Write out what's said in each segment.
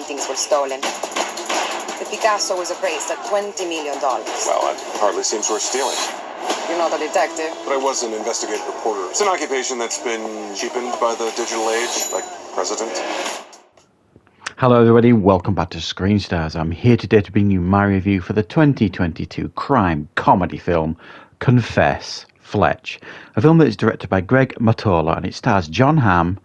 paintings were stolen. The Picasso was appraised at $20 million. Well, that hardly seems worth stealing. You're not a detective. But I was an investigative reporter. It's an occupation that's been cheapened by the digital age, like president. Hello everybody, welcome back to Screenstars. I'm here today to bring you my review for the 2022 crime comedy film Confess Fletch, a film that is directed by Greg Mottola and it stars Jon Hamm,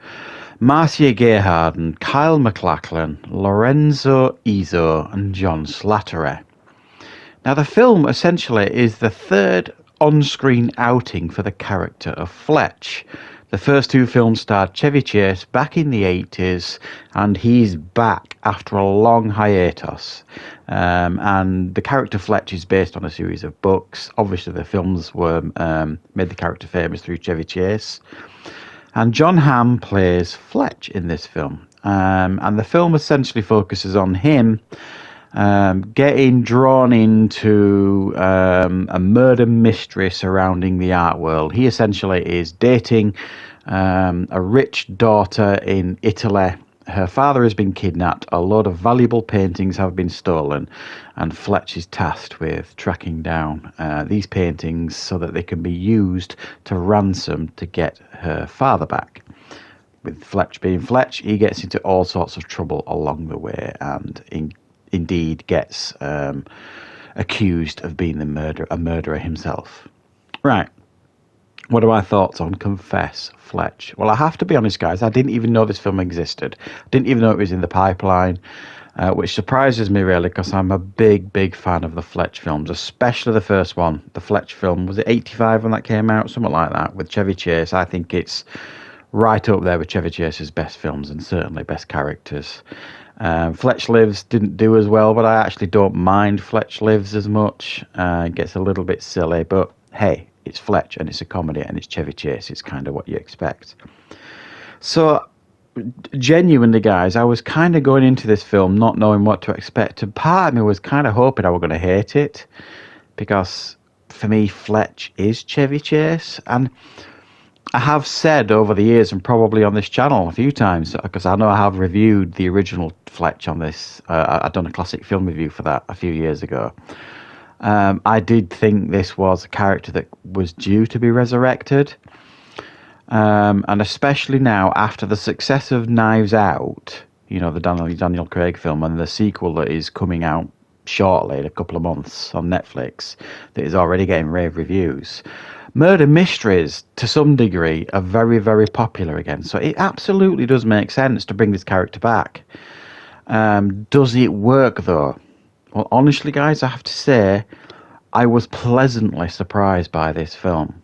Marcia Gay Harden, Kyle MacLachlan, Lorenzo Izzo and John Slattery. Now the film essentially is the third on-screen outing for the character of Fletch. The first two films starred Chevy Chase back in the 80s, and he's back after a long hiatus. And the character Fletch is based on a series of books. Obviously, the films were made the character famous through Chevy Chase. And Jon Hamm plays Fletch in this film. And the film essentially focuses on him getting drawn into a murder mystery surrounding the art world. He essentially is dating a rich daughter in Italy. Her father has been kidnapped, a lot of valuable paintings have been stolen, and Fletch is tasked with tracking down these paintings so that they can be used to ransom to get her father back. With Fletch being Fletch, he gets into all sorts of trouble along the way and indeed gets accused of being a murderer himself. Right. What are my thoughts on Confess Fletch? Well, I have to be honest, guys, I didn't even know this film existed. I didn't even know it was in the pipeline, which surprises me really because I'm a big fan of the Fletch films, especially the first one. The Fletch film, was it 85 when that came out? Something like that, with Chevy Chase. I think it's right up there with Chevy Chase's best films and certainly best characters. Fletch Lives didn't do as well, but I actually don't mind Fletch Lives as much. It gets a little bit silly, but hey, it's Fletch and it's a comedy and it's Chevy Chase. It's kind of what you expect. So, genuinely, guys, I was kind of going into this film not knowing what to expect. And part of me was kind of hoping I was going to hate it because, for me, Fletch is Chevy Chase. And I have said over the years, and probably on this channel a few times, because I know I have reviewed the original Fletch on this. I'd done a classic film review for that a few years ago. I did think this was a character that was due to be resurrected. And especially now, after the success of Knives Out, you know, the Daniel Craig film, and the sequel that is coming out shortly in a couple of months on Netflix, that is already getting rave reviews. Murder mysteries, to some degree, are very popular again. So it absolutely does make sense to bring this character back. Does it work, though? Well, honestly, guys, I have to say, I was pleasantly surprised by this film.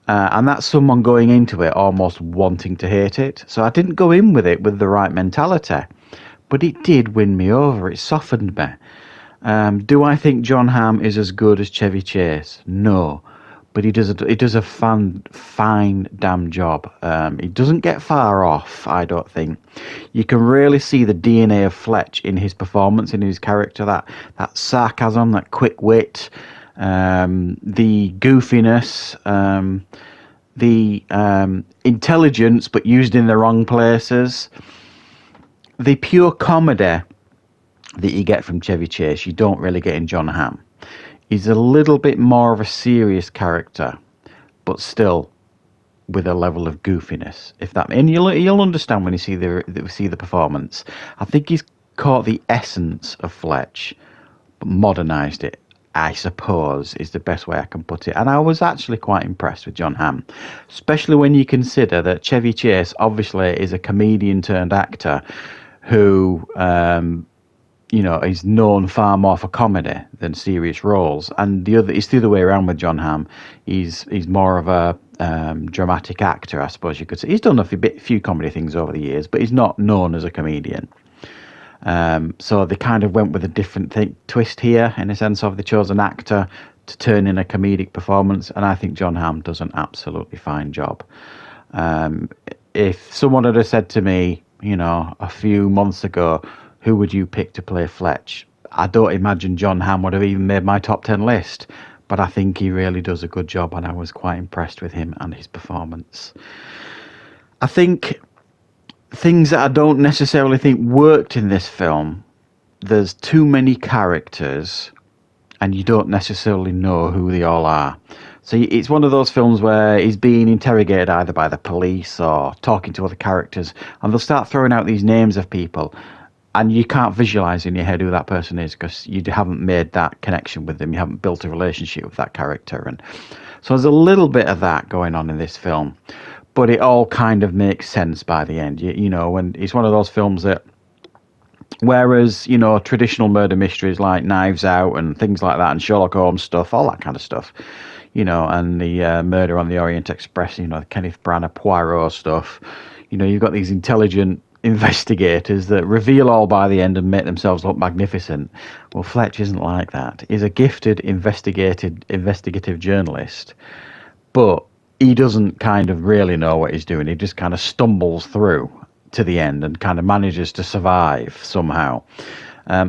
And that's someone going into it almost wanting to hate it. So I didn't go in with it with the right mentality. But it did win me over. It softened me. Do I think Jon Hamm is as good as Chevy Chase? No. But he does a fine damn job. He doesn't get far off, I don't think. You can really see the DNA of Fletch in his performance, in his character, that sarcasm, that quick wit, the goofiness, the intelligence but used in the wrong places. The pure comedy that you get from Chevy Chase, you don't really get in Jon Hamm. He's a little bit more of a serious character, but still with a level of goofiness. And you'll understand when you see the performance. I think he's caught the essence of Fletch, but modernised it, I suppose, is the best way I can put it. And I was actually quite impressed with Jon Hamm, especially when you consider that Chevy Chase obviously is a comedian turned actor who is known far more for comedy than serious roles. And it's the other way around with Jon Hamm. He's more of a dramatic actor, I suppose you could say. He's done a few comedy things over the years, but he's not known as a comedian. So they kind of went with a different twist here, in a sense of they chose an actor to turn in a comedic performance, and I think Jon Hamm does an absolutely fine job. If someone had said to me, a few months ago, who would you pick to play Fletch? I don't imagine Jon Hamm would have even made my top 10 list, but I think he really does a good job, and I was quite impressed with him and his performance. I think things that I don't necessarily think worked in this film. There's too many characters, and you don't necessarily know who they all are. So it's one of those films where he's being interrogated either by the police or talking to other characters, and they'll start throwing out these names of people, and you can't visualize in your head who that person is because you haven't made that connection with them. You haven't built a relationship with that character. And so there's a little bit of that going on in this film, but it all kind of makes sense by the end. You know, when it's one of those films that, whereas, you know, traditional murder mysteries like Knives Out and things like that and Sherlock Holmes stuff, all that kind of stuff, you know, and the Murder on the Orient Express, you know, the Kenneth Branagh Poirot stuff, you know, you've got these intelligent investigators that reveal all by the end and make themselves look magnificent. Well, Fletch isn't like that. He's a gifted investigative journalist, but he doesn't kind of really know what he's doing. He just kind of stumbles through to the end and kind of manages to survive somehow.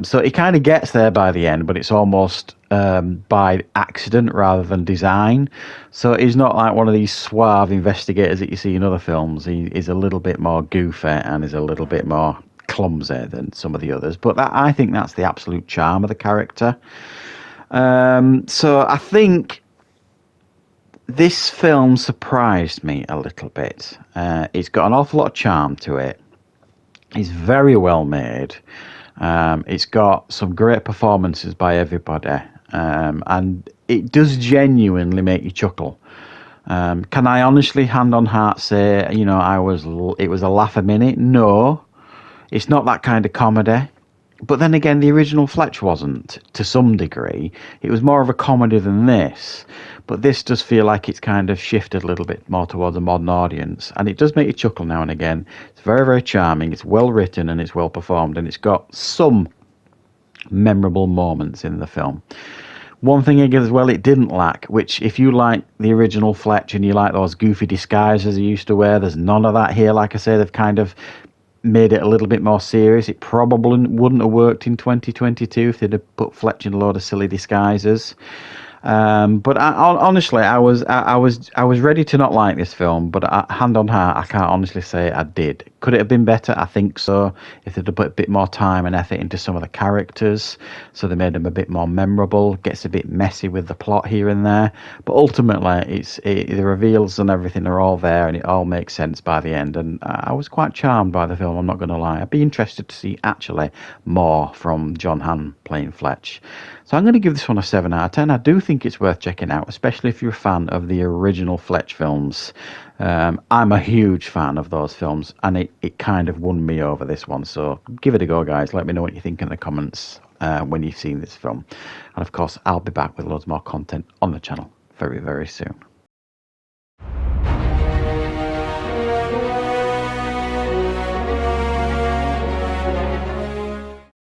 So he kind of gets there by the end, but it's almost by accident rather than design. So he's not like one of these suave investigators that you see in other films. He's a little bit more goofy and is a little bit more clumsy than some of the others. But I think that's the absolute charm of the character. So I think this film surprised me a little bit. It's got an awful lot of charm to it. It's very well made. It's got some great performances by everybody. And it does genuinely make you chuckle. Can I honestly, hand on heart, say, you know, it was a laugh a minute? No, it's not that kind of comedy. But then again, the original Fletch wasn't, to some degree. It was more of a comedy than this. But this does feel like it's kind of shifted a little bit more towards a modern audience. And it does make you chuckle now and again. It's very, very charming. It's well written and it's well performed. And it's got some memorable moments in the film. One thing again as well it didn't lack, which if you like the original Fletch and you like those goofy disguises he used to wear, there's none of that here. Like I say, they've kind of made it a little bit more serious. It probably wouldn't have worked in 2022 if they'd have put Fletch in a load of silly disguises. But honestly, I was ready to not like this film, but hand on heart, I can't honestly say I did. Could it have been better? I think so. If they'd have put a bit more time and effort into some of the characters, so they made them a bit more memorable. Gets a bit messy with the plot here and there, but ultimately, the reveals and everything are all there, and it all makes sense by the end. And I was quite charmed by the film. I'm not going to lie. I'd be interested to see actually more from John Hamm playing Fletch. So I'm going to give this one a 7 out of 10. I do think it's worth checking out, especially if you're a fan of the original Fletch films. I'm a huge fan of those films, and it kind of won me over this one. So give it a go, guys. Let me know what you think in the comments when you've seen this film. And of course, I'll be back with loads more content on the channel very, very soon.